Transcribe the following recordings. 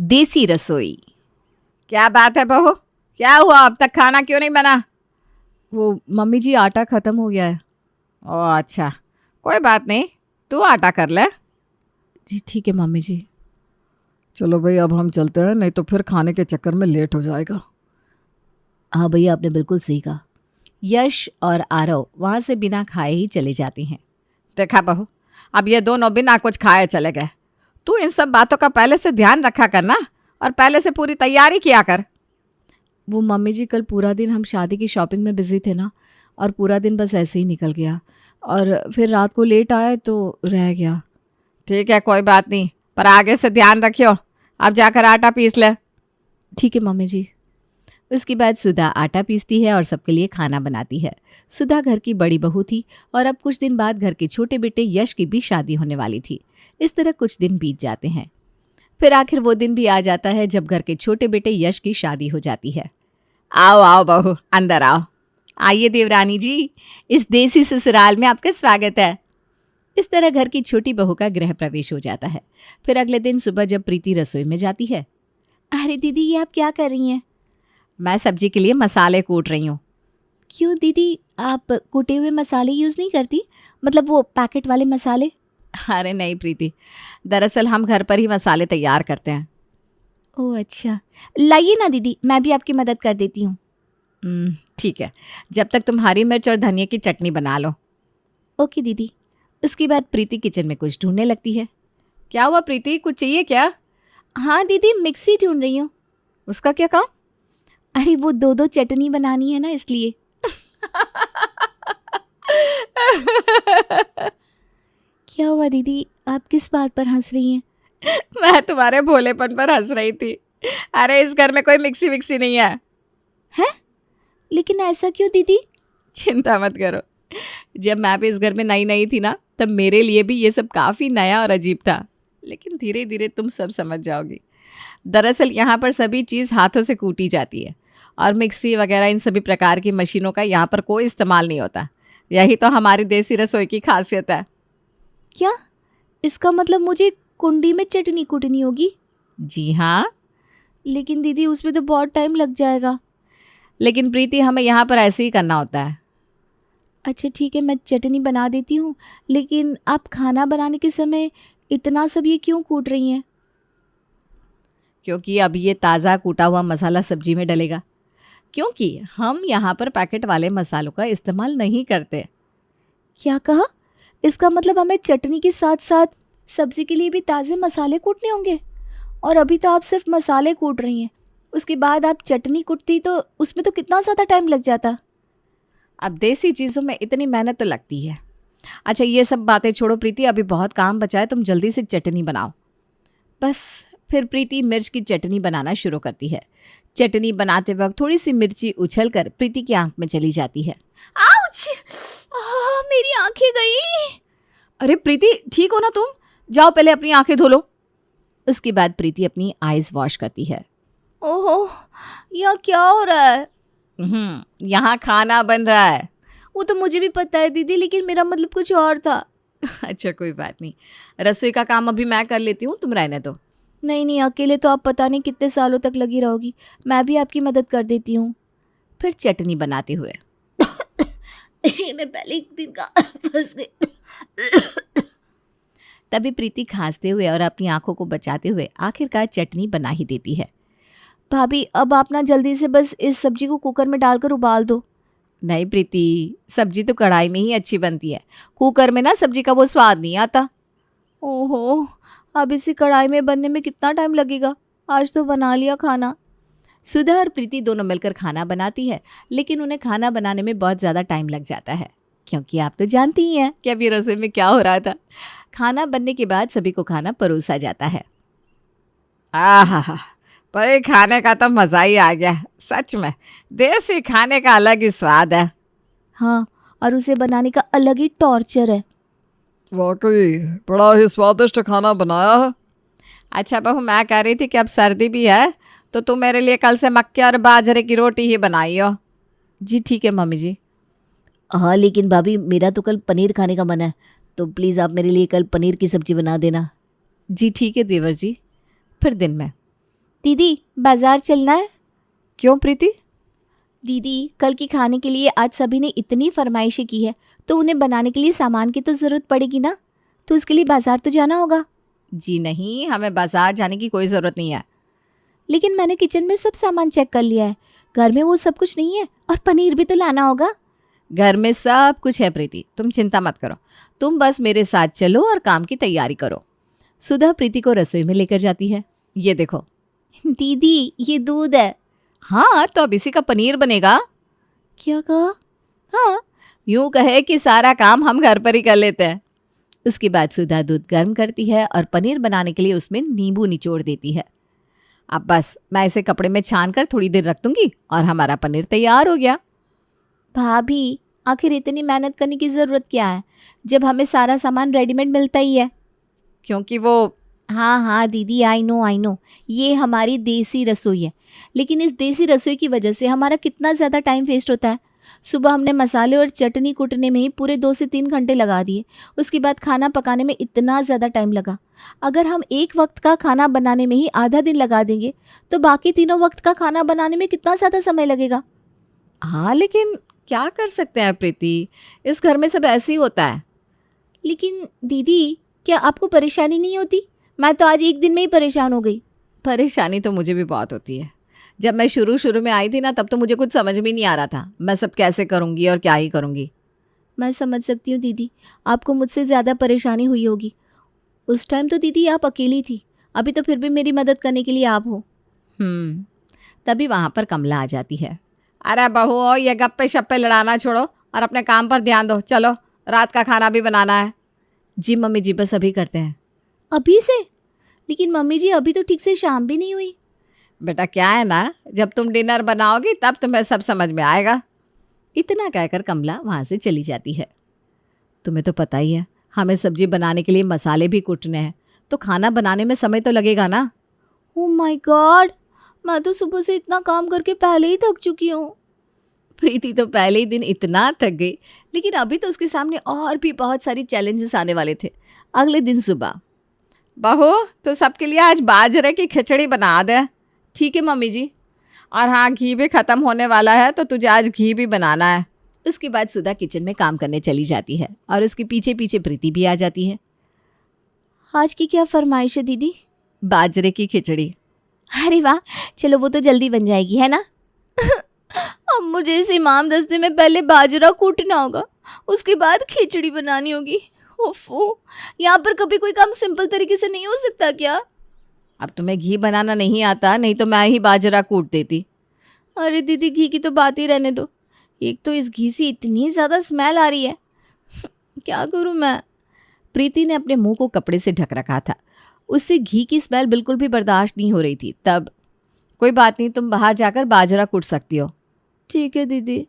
देसी रसोई। क्या बात है बहू, क्या हुआ? अब तक खाना क्यों नहीं बना? वो मम्मी जी, आटा ख़त्म हो गया है। ओह अच्छा, कोई बात नहीं, तू आटा कर ले। जी ठीक है मम्मी जी। चलो भाई, अब हम चलते हैं, नहीं तो फिर खाने के चक्कर में लेट हो जाएगा। हाँ भैया, आपने बिल्कुल सही कहा। यश और आरव वहाँ से बिना खाए ही चले जाते हैं। देखा बहू, अब ये दोनों बिना कुछ खाए चले गए। तू इन सब बातों का पहले से ध्यान रखा करना और पहले से पूरी तैयारी किया कर। वो मम्मी जी, कल पूरा दिन हम शादी की शॉपिंग में बिजी थे ना, और पूरा दिन बस ऐसे ही निकल गया, और फिर रात को लेट आए तो रह गया। ठीक है, कोई बात नहीं, पर आगे से ध्यान रखियो। अब जाकर आटा पीस ले। ठीक है मम्मी जी। उसके बाद सुधा आटा पीसती है और सबके लिए खाना बनाती है। सुधा घर की बड़ी बहू थी और अब कुछ दिन बाद घर के छोटे बेटे यश की भी शादी होने वाली थी। इस तरह कुछ दिन बीत जाते हैं। फिर आखिर वो दिन भी आ जाता है जब घर के छोटे बेटे यश की शादी हो जाती है। आओ आओ बहू, अंदर आओ। आइए देवरानी जी, इस देसी ससुराल में आपका स्वागत है। इस तरह घर की छोटी बहू का गृह प्रवेश हो जाता है। फिर अगले दिन सुबह जब प्रीति रसोई में जाती है। अरे दीदी, ये आप क्या कर रही हैं? मैं सब्जी के लिए मसाले कूट रही हूँ। क्यों दीदी, आप कूटे हुए मसाले यूज़ नहीं करती? मतलब वो पैकेट वाले मसाले? अरे नहीं प्रीति, दरअसल हम घर पर ही मसाले तैयार करते हैं। ओह अच्छा, लाइए ना दीदी, मैं भी आपकी मदद कर देती हूँ। ठीक है, जब तक तुम हरी मिर्च और धनिया की चटनी बना लो। ओके दीदी। उसके बाद प्रीति किचन में कुछ ढूंढने लगती है। क्या हुआ प्रीति, कुछ चाहिए क्या? हाँ दीदी, मिक्सी ढूंढ रही हूँ। उसका क्या काम? अरे वो दो दो चटनी बनानी है ना, इसलिए। क्या हुआ दीदी, आप किस बात पर हंस रही हैं? मैं तुम्हारे भोलेपन पर हंस रही थी। अरे इस घर में कोई मिक्सी विक्सी नहीं है। हैं? लेकिन ऐसा क्यों दीदी? चिंता मत करो, जब मैं भी इस घर में नई नई थी ना, तब मेरे लिए भी ये सब काफ़ी नया और अजीब था। लेकिन धीरे धीरे तुम सब समझ जाओगी। दरअसल यहाँ पर सभी चीज़ हाथों से कूटी जाती है और मिक्सी वगैरह इन सभी प्रकार की मशीनों का यहाँ पर कोई इस्तेमाल नहीं होता। यही तो हमारी देसी रसोई की खासियत है। क्या? इसका मतलब मुझे कुंडी में चटनी कूटनी होगी? जी हाँ। लेकिन दीदी, उसमें तो बहुत टाइम लग जाएगा। लेकिन प्रीति, हमें यहाँ पर ऐसे ही करना होता है। अच्छा ठीक है, मैं चटनी बना देती हूँ, लेकिन आप खाना बनाने के समय इतना सब ये क्यों कूट रही हैं? क्योंकि अब ये ताज़ा कूटा हुआ मसाला सब्जी में डलेगा, क्योंकि हम यहाँ पर पैकेट वाले मसालों का इस्तेमाल नहीं करते। क्या कहा? इसका मतलब हमें चटनी के साथ साथ सब्जी के लिए भी ताज़े मसाले कूटने होंगे? और अभी तो आप सिर्फ मसाले कूट रही हैं, उसके बाद आप चटनी कूटती तो उसमें तो कितना ज़्यादा टाइम लग जाता। अब देसी चीज़ों में इतनी मेहनत तो लगती है। अच्छा ये सब बातें छोड़ो प्रीति, अभी बहुत काम बचा है, तुम जल्दी से चटनी बनाओ। बस फिर प्रीति मिर्च की चटनी बनाना शुरू करती है। चटनी बनाते वक्त थोड़ी सी मिर्ची उछलकर प्रीति की आंख में चली जाती है। आउच! मेरी आंखें गई। अरे प्रीति, ठीक हो ना तुम? जाओ पहले अपनी आंखें धो लो। उसके बाद प्रीति अपनी आईज वॉश करती है। ओहो, यह क्या हो रहा है? यहाँ खाना बन रहा है। वो तो मुझे भी पता है दीदी, लेकिन मेरा मतलब कुछ और था। अच्छा कोई बात नहीं, रसोई का काम अभी मैं कर लेती हूँ, तुम रहने दो। नहीं नहीं, अकेले तो आप पता नहीं कितने सालों तक लगी रहोगी, मैं भी आपकी मदद कर देती हूँ। फिर चटनी बनाते हुए मैं पहले एक दिन का फंस गई। तभी प्रीति खांसते हुए और अपनी आंखों को बचाते हुए आखिरकार चटनी बना ही देती है। भाभी, अब आप ना जल्दी से बस इस सब्जी को कुकर में डालकर उबाल दो। नहीं प्रीति, सब्जी तो कढ़ाई में ही अच्छी बनती है, कुकर में ना सब्जी का वो स्वाद नहीं आता। ओहो, अब इसी कढ़ाई में बनने में कितना टाइम लगेगा? आज तो बना लिया खाना। सुधा और प्रीति दोनों मिलकर खाना बनाती है, लेकिन उन्हें खाना बनाने में बहुत ज़्यादा टाइम लग जाता है, क्योंकि आप तो जानती ही हैं कि अभी रसोई में क्या हो रहा था। खाना बनने के बाद सभी को खाना परोसा जाता है। आहा, पर खाने का तो मज़ा ही आ गया। सच में देसी खाने का अलग ही स्वाद है। हाँ, और उसे बनाने का अलग ही टॉर्चर है। वाकई बड़ा ही स्वादिष्ट खाना बनाया है। अच्छा बहू, मैं कह रही थी कि अब सर्दी भी है, तो तुम मेरे लिए कल से मक्के और बाजरे की रोटी ही बनाइयो। जी ठीक है मम्मी जी। हाँ लेकिन भाभी, मेरा तो कल पनीर खाने का मन है, तो प्लीज़ आप मेरे लिए कल पनीर की सब्जी बना देना। जी ठीक है देवर जी। फिर दिन में दीदी बाजार चलना है। क्यों प्रीति? दीदी कल की खाने के लिए आज सभी ने इतनी फरमाइशें की है, तो उन्हें बनाने के लिए सामान की तो ज़रूरत पड़ेगी ना, तो उसके लिए बाजार तो जाना होगा। जी नहीं, हमें बाजार जाने की कोई ज़रूरत नहीं है। लेकिन मैंने किचन में सब सामान चेक कर लिया है, घर में वो सब कुछ नहीं है, और पनीर भी तो लाना होगा। घर में सब कुछ है प्रीति, तुम चिंता मत करो। तुम बस मेरे साथ चलो और काम की तैयारी करो। सुधा प्रीति को रसोई में लेकर जाती है। ये देखो। दीदी ये दूध है। हाँ, तो अब इसी का पनीर बनेगा। क्या कहा? हाँ, यूं कहे कि सारा काम हम घर पर ही कर लेते हैं। उसके बाद सुधा दूध गर्म करती है और पनीर बनाने के लिए उसमें नींबू निचोड़ देती है। अब बस मैं इसे कपड़े में छान कर थोड़ी देर रख दूंगी और हमारा पनीर तैयार हो गया। भाभी आखिर इतनी मेहनत करने की ज़रूरत क्या है, जब हमें सारा सामान रेडीमेड मिलता ही है। क्योंकि वो हाँ दीदी, आई नो, ये हमारी देसी रसोई है, लेकिन इस देसी रसोई की वजह से हमारा कितना ज़्यादा टाइम वेस्ट होता है। सुबह हमने मसाले और चटनी कूटने में ही पूरे 2 से 3 घंटे लगा दिए, उसके बाद खाना पकाने में इतना ज़्यादा टाइम लगा। अगर हम एक वक्त का खाना बनाने में ही आधा दिन लगा देंगे, तो बाकी तीनों वक्त का खाना बनाने में कितना ज़्यादा समय लगेगा। हाँ, लेकिन क्या कर सकते हैं प्रीति, इस घर में सब ऐसे ही होता है। लेकिन दीदी क्या आपको परेशानी नहीं होती? मैं तो आज एक दिन में ही परेशान हो गई। परेशानी तो मुझे भी बहुत होती है। जब मैं शुरू में आई थी ना, तब तो मुझे कुछ समझ में नहीं आ रहा था मैं सब कैसे करूँगी और क्या ही करूँगी। मैं समझ सकती हूँ दीदी, आपको मुझसे ज़्यादा परेशानी हुई होगी। उस टाइम तो दीदी आप अकेली थी, अभी तो फिर भी मेरी मदद करने के लिए आप हो। तभी वहाँ पर कमला आ जाती है। अरे बहू, ये गप्पे शप्पे लड़ाना छोड़ो और अपने काम पर ध्यान दो। चलो, रात का खाना भी बनाना है। जी मम्मी जी, बस अभी करते हैं। अभी से? लेकिन मम्मी जी अभी तो ठीक से शाम भी नहीं हुई। बेटा क्या है ना, जब तुम डिनर बनाओगी तब तुम्हें सब समझ में आएगा। इतना कहकर कमला वहाँ से चली जाती है। तुम्हें तो पता ही है, हमें सब्जी बनाने के लिए मसाले भी कूटने हैं, तो खाना बनाने में समय तो लगेगा ना। ओह माय गॉड, मैं तो सुबह से इतना काम करके पहले ही थक चुकी हूँ। प्रीति तो पहले ही दिन इतना थक गई, लेकिन अभी तो उसके सामने और भी बहुत सारी चैलेंजेस आने वाले थे। अगले दिन सुबह, बहू तो सबके लिए आज बाजरे की खिचड़ी बना दे। ठीक है मम्मी जी। और हाँ, घी भी ख़त्म होने वाला है, तो तुझे आज घी भी बनाना है। उसके बाद सुधा किचन में काम करने चली जाती है और उसके पीछे पीछे प्रीति भी आ जाती है। आज की क्या फरमाइश है दीदी? बाजरे की खिचड़ी। अरे वाह, चलो वो तो जल्दी बन जाएगी, है ना? अब मुझे इस इमाम दस्ते में पहले बाजरा कूटना होगा, उसके बाद खिचड़ी बनानी होगी। ओफो, यहाँ पर कभी कोई काम सिंपल तरीके से नहीं हो सकता क्या? अब तुम्हें घी बनाना नहीं आता, नहीं तो मैं ही बाजरा कूट देती। अरे दीदी, घी की तो बात ही रहने दो, एक तो इस घी से इतनी ज़्यादा स्मेल आ रही है। क्या करूँ मैं? प्रीति ने अपने मुंह को कपड़े से ढक रखा था, उससे घी की स्मेल बिल्कुल भी बर्दाश्त नहीं हो रही थी। तब कोई बात नहीं, तुम बाहर जाकर बाजरा कूट सकती हो। ठीक है दीदी।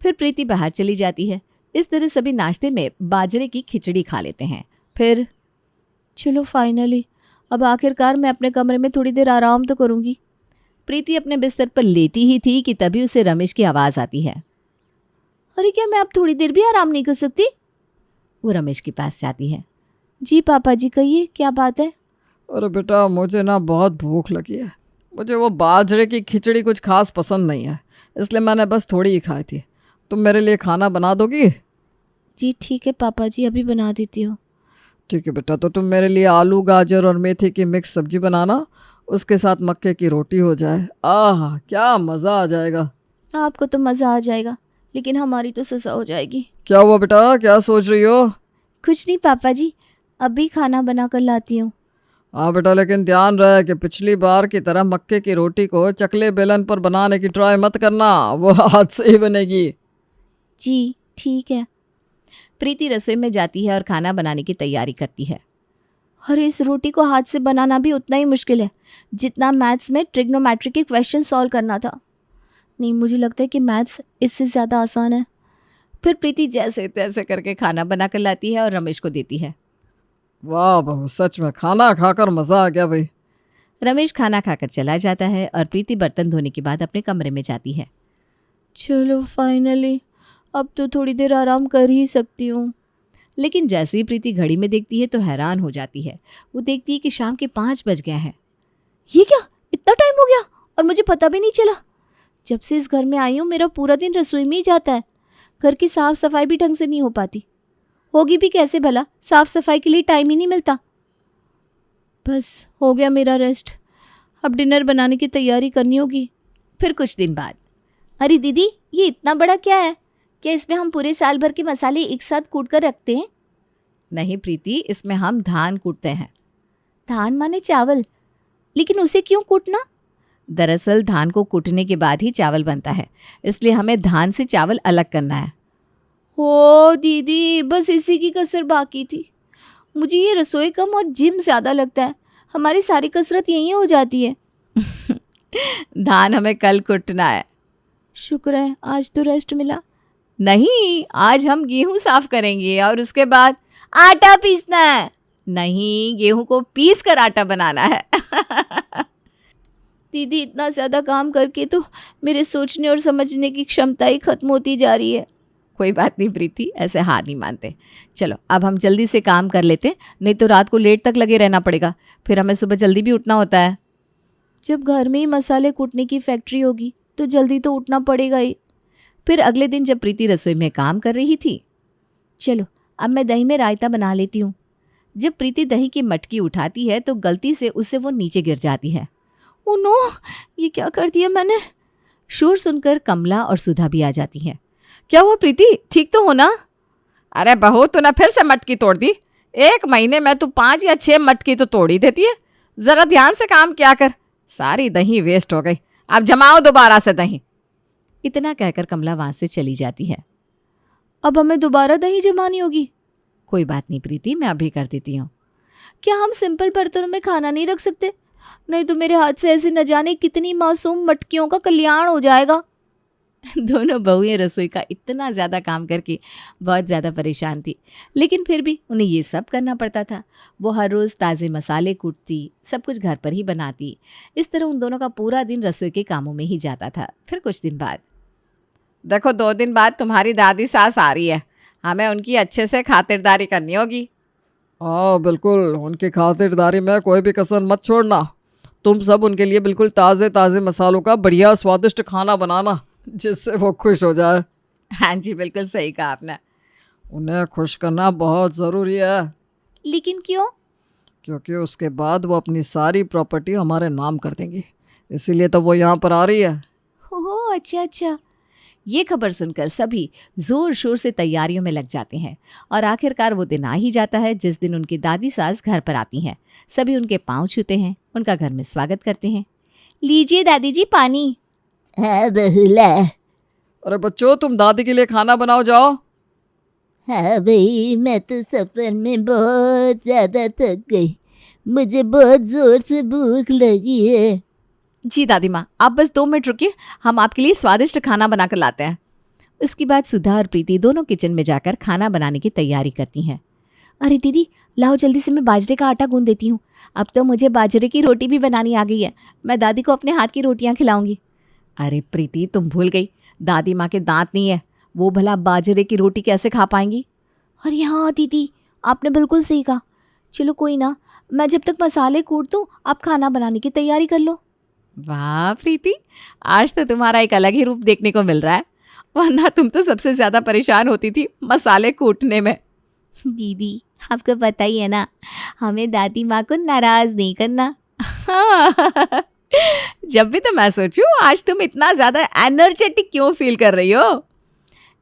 फिर प्रीति बाहर चली जाती है। इस तरह सभी नाश्ते में बाजरे की खिचड़ी खा लेते हैं। फिर चलो फाइनली, अब आखिरकार मैं अपने कमरे में थोड़ी देर आराम तो करूँगी। प्रीति अपने बिस्तर पर लेटी ही थी कि तभी उसे रमेश की आवाज़ आती है। अरे क्या मैं अब थोड़ी देर भी आराम नहीं कर सकती? वो रमेश के पास जाती है। जी पापा जी, कहिए क्या बात है? अरे बेटा, मुझे ना बहुत भूख लगी है। मुझे वो बाजरे की खिचड़ी कुछ खास पसंद नहीं है, इसलिए मैंने बस थोड़ी ही खाई थी। तुम मेरे लिए खाना बना दोगी? जी ठीक है पापा जी, अभी बना देती हूँ। ठीक है बेटा, तो तुम मेरे लिए आलू गाजर और मेथी की मिक्स सब्जी बनाना, उसके साथ मक्के की रोटी हो जाए। आह, क्या मज़ा आ जाएगा। आपको तो मज़ा आ जाएगा, लेकिन हमारी तो सज़ा हो जाएगी। क्या हुआ बेटा, क्या सोच रही हो? कुछ नहीं पापा जी, अभी खाना बना कर लाती हूँ। हाँ बेटा, लेकिन ध्यान रहे कि पिछली बार की तरह मक्के की रोटी को चकले बेलन पर बनाने की ट्राई मत करना, वो हाथ से ही बनेगी। जी ठीक है। प्रीति रसोई में जाती है और खाना बनाने की तैयारी करती है। अरे इस रोटी को हाथ से बनाना भी उतना ही मुश्किल है जितना मैथ्स में ट्रिग्नोमेट्री के क्वेश्चन सॉल्व करना था। नहीं, मुझे लगता है कि मैथ्स इससे ज़्यादा आसान है। फिर प्रीति जैसे तैसे करके खाना बना कर लाती है और रमेश को देती है। वाह बहू, सच में खाना खाकर मज़ा आ गया भाई। रमेश खाना खाकर चला जाता है और प्रीति बर्तन धोने के बाद अपने कमरे में जाती है। चलो फाइनली, अब तो थोड़ी देर आराम कर ही सकती हूँ। लेकिन जैसे ही प्रीति घड़ी में देखती है तो हैरान हो जाती है। वो देखती है कि शाम के 5 बज गए हैं। ये क्या, इतना मुझे पता भी नहीं चला। जब से इस घर में आई हूँ मेरा पूरा दिन रसोई में ही जाता है। घर की साफ सफाई भी ढंग से नहीं हो पाती। होगी भी कैसे भला, साफ सफाई के लिए टाइम ही नहीं मिलता। बस हो गया मेरा रेस्ट। अब डिनर बनाने की तैयारी करनी होगी। फिर कुछ दिन बाद। अरे दीदी, ये इतना बड़ा क्या है? क्या इसमें हम पूरे साल भर के मसाले एक साथ कूट कर रखते हैं? नहीं प्रीति, इसमें हम धान कूटते हैं। धान माने चावल? लेकिन उसे क्यों कूटना? दरअसल धान को कूटने के बाद ही चावल बनता है, इसलिए हमें धान से चावल अलग करना है। हो दीदी, बस इसी की कसर बाकी थी। मुझे ये रसोई कम और जिम ज़्यादा लगता है। हमारी सारी कसरत यहीं हो जाती है। धान हमें कल कूटना है। शुक्र है आज तो रेस्ट मिला। नहीं, आज हम गेहूं साफ करेंगे और उसके बाद आटा पीसना है। नहीं, गेहूं को पीस कर आटा बनाना है। दीदी, इतना ज़्यादा काम करके तो मेरे सोचने और समझने की क्षमता ही खत्म होती जा रही है। कोई बात नहीं प्रीति, ऐसे हार नहीं मानते। चलो अब हम जल्दी से काम कर लेते हैं, नहीं तो रात को लेट तक लगे रहना पड़ेगा। फिर हमें सुबह जल्दी भी उठना होता है। जब घर में ही मसाले कूटने की फैक्ट्री होगी तो जल्दी तो उठना पड़ेगा ही। फिर अगले दिन जब प्रीति रसोई में काम कर रही थी, चलो अब मैं दही में रायता बना लेती हूँ। जब प्रीति दही की मटकी उठाती है तो गलती से उससे वो नीचे गिर जाती है। ओह नो, ये क्या कर दिया मैंने? शोर सुनकर कमला और सुधा भी आ जाती हैं। क्या हुआ प्रीति, ठीक तो हो ना? अरे बहू, तूने फिर से मटकी तोड़ दी। एक महीने में तू 5 या 6 मटकी तो तोड़ ही देती है। जरा ध्यान से काम किया कर। सारी दही वेस्ट हो गई। अब जमाओ दोबारा से दही। इतना कहकर कमला वहां से चली जाती है। अब हमें दोबारा दही जमानी होगी? कोई बात नहीं प्रीति, मैं अभी कर देती हूँ। क्या हम सिंपल बर्तनों में खाना नहीं रख सकते? नहीं तो मेरे हाथ से ऐसे न जाने कितनी मासूम मटकियों का कल्याण हो जाएगा। दोनों बहुएं रसोई का इतना ज़्यादा काम करके बहुत ज़्यादा परेशान थी, लेकिन फिर भी उन्हें ये सब करना पड़ता था। वो हर रोज़ ताज़े मसाले कूटती, सब कुछ घर पर ही बनाती। इस तरह उन दोनों का पूरा दिन रसोई के कामों में ही जाता था। फिर कुछ दिन बाद, देखो 2 दिन बाद तुम्हारी दादी सास आ रही है। हमें उनकी अच्छे से खातिरदारी करनी होगी। हाँ बिल्कुल, उनकी खातिरदारी में कोई भी कसर मत छोड़ना। तुम सब उनके लिए बिल्कुल ताज़े ताज़े मसालों का बढ़िया स्वादिष्ट खाना बनाना, जिससे वो खुश हो जाए। हाँ जी, बिल्कुल सही कहा आपने। उन्हें खुश करना बहुत ज़रूरी है। लेकिन क्यों? क्योंकि उसके बाद वो अपनी सारी प्रॉपर्टी हमारे नाम कर देंगी, इसीलिए तो वो यहाँ पर आ रही है। हो अच्छा अच्छा। ये खबर सुनकर सभी जोर शोर से तैयारियों में लग जाते हैं और आखिरकार वो दिन आ ही जाता है जिस दिन उनकी दादी सास घर पर आती हैं। सभी उनके पांव छूते हैं, उनका घर में स्वागत करते हैं। लीजिए दादी जी पानी। हाँ बहुला। अरे बच्चों, तुम दादी के लिए खाना बनाओ जाओ। हाँ भाई, मैं तो सफर में बहुत ज़्यादा थक गई। मुझे बहुत ज़ोर से भूख लगी है। जी दादी माँ, आप बस 2 मिनट रुकिए, हम आपके लिए स्वादिष्ट खाना बनाकर लाते हैं। उसके बाद सुधा और प्रीति दोनों किचन में जाकर खाना बनाने की तैयारी करती हैं। अरे दीदी, लाओ जल्दी से मैं बाजरे का आटा गूंद देती हूँ। अब तो मुझे बाजरे की रोटी भी बनानी आ गई है। मैं दादी को अपने हाथ की रोटियाँ खिलाऊंगी। अरे प्रीति, तुम भूल गई, दादी माँ के दांत नहीं है, वो भला बाजरे की रोटी कैसे खा पाएंगी? अरे हाँ दीदी, आपने बिल्कुल सही कहा। चलो कोई ना, मैं जब तक मसाले कूट दूँ आप खाना बनाने की तैयारी कर लो। वाह प्रीति, आज तो तुम्हारा एक अलग ही रूप देखने को मिल रहा है, वरना तुम तो सबसे ज्यादा परेशान होती थी मसाले कूटने में। दीदी, आपको पता ही है ना, हमें दादी माँ को नाराज नहीं करना। हाँ। जब भी तो मैं सोचूं आज तुम इतना ज्यादा एनर्जेटिक क्यों फील कर रही हो।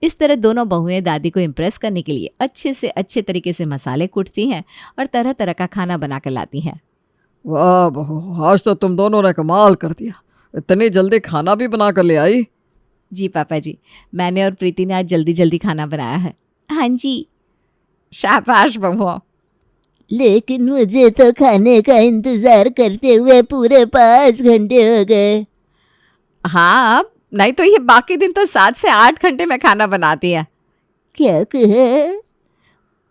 इस तरह दोनों बहुएं दादी को इम्प्रेस करने के लिए अच्छे से अच्छे तरीके से मसाले कूटती हैं और तरह तरह का खाना बना कर लाती हैं। वाह बहू, आज तो तुम दोनों ने कमाल कर दिया। इतनी जल्दी खाना भी बना कर ले आई। जी पापा जी, मैंने और प्रीति ने आज जल्दी जल्दी खाना बनाया है। हाँ जी। शाबाश बहुओं। लेकिन मुझे तो खाने का इंतज़ार करते हुए पूरे 5 घंटे हो गए। हाँ, नहीं तो ये बाकी दिन तो 7 से 8 घंटे में खाना बनाती है। क्या कहे?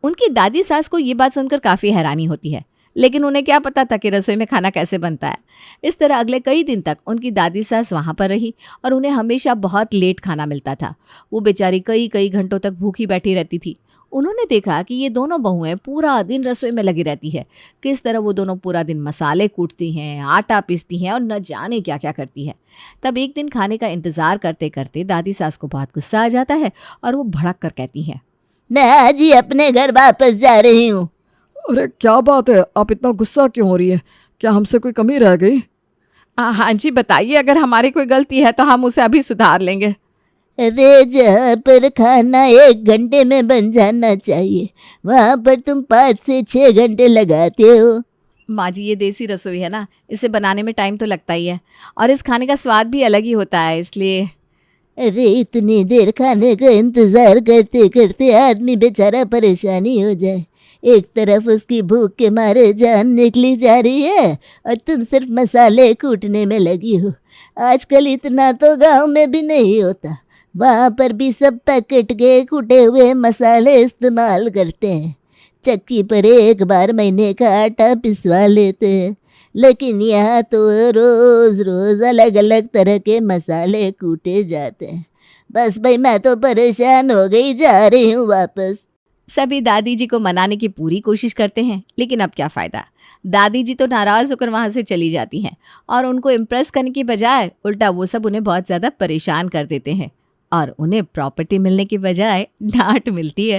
उनकी दादी सास को ये बात सुनकर काफ़ी हैरानी होती है, लेकिन उन्हें क्या पता था कि रसोई में खाना कैसे बनता है। इस तरह अगले कई दिन तक उनकी दादी सास वहाँ पर रही और उन्हें हमेशा बहुत लेट खाना मिलता था। वो बेचारी कई कई घंटों तक भूखी बैठी रहती थी। उन्होंने देखा कि ये दोनों बहुएं पूरा दिन रसोई में लगी रहती है। किस तरह वो दोनों पूरा दिन मसाले कूटती हैं, आटा पीसती हैं और न जाने क्या क्या करती है। तब एक दिन खाने का इंतजार करते करते दादी सास को बहुत गुस्सा आ जाता है और वो भड़क कर कहती हैं, मैं आज ही अपने घर वापस जा रही हूँ। अरे क्या बात है, आप इतना गुस्सा क्यों हो रही है? क्या हमसे कोई कमी रह गई? हाँ जी बताइए, अगर हमारी कोई गलती है तो हम उसे अभी सुधार लेंगे। अरे जहाँ पर खाना 1 घंटे में बन जाना चाहिए, वहाँ पर तुम 5 से 6 घंटे लगाते हो। माँ जी, ये देसी रसोई है ना, इसे बनाने में टाइम तो लगता ही है और इस खाने का स्वाद भी अलग ही होता है, इसलिए। अरे इतनी देर खाने का इंतजार करते करते आदमी बेचारा परेशानी हो जाए। एक तरफ उसकी भूख के मारे जान निकली जा रही है और तुम सिर्फ मसाले कूटने में लगी हो। आजकल इतना तो गांव में भी नहीं होता, वहाँ पर भी सब पैकेट के कूटे हुए मसाले इस्तेमाल करते हैं। चक्की पर एक बार महीने का आटा पिसवा लेते हैं, लेकिन यहाँ तो रोज़ रोज़ अलग अलग तरह के मसाले कूटे जाते हैं। बस भाई मैं तो परेशान हो गई, जा रही हूँ वापस। सभी दादी जी को मनाने की पूरी कोशिश करते हैं, लेकिन अब क्या फ़ायदा। दादी जी तो नाराज़ होकर वहाँ से चली जाती हैं और उनको इम्प्रेस करने की बजाय उल्टा वो सब उन्हें बहुत ज़्यादा परेशान कर देते हैं और उन्हें प्रॉपर्टी मिलने की बजाय डांट मिलती है।